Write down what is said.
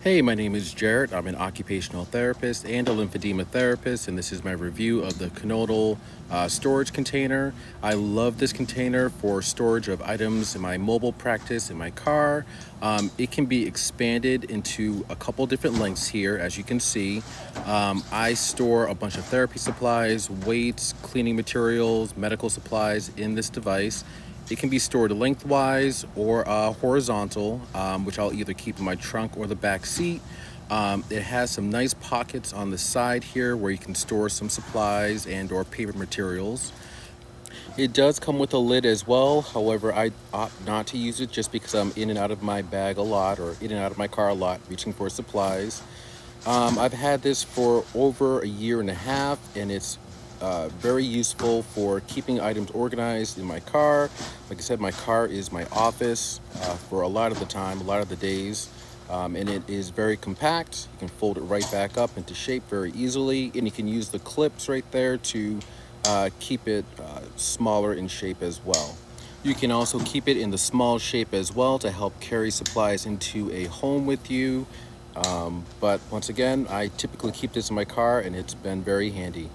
Hey, my name is Jarrett. I'm an occupational therapist and a lymphedema therapist, and this is my review of the Canodal storage container. I love this container for storage of items in my mobile practice in my car. It can be expanded into a couple different lengths here, as you can see. I store a bunch of therapy supplies, weights, cleaning materials, medical supplies in this device. It can be stored lengthwise or horizontal, which I'll either keep in my trunk or the back seat. It has some nice pockets on the side here where you can store some supplies and or paper materials. It does come with a lid as well. However, I opt not to use it just because I'm in and out of my bag a lot or in and out of my car a lot reaching for supplies. I've had this for over a year and a half, and it's very useful for keeping items organized in my car. Like I said, my car is my office for a lot of the time, a lot of the days. And it is very compact. You can fold it right back up into shape very easily, and you can use the clips right there to keep it smaller in shape as well. You can also keep it in the small shape as well to help carry supplies into a home with you. But once again, I typically keep this in my car, and it's been very handy.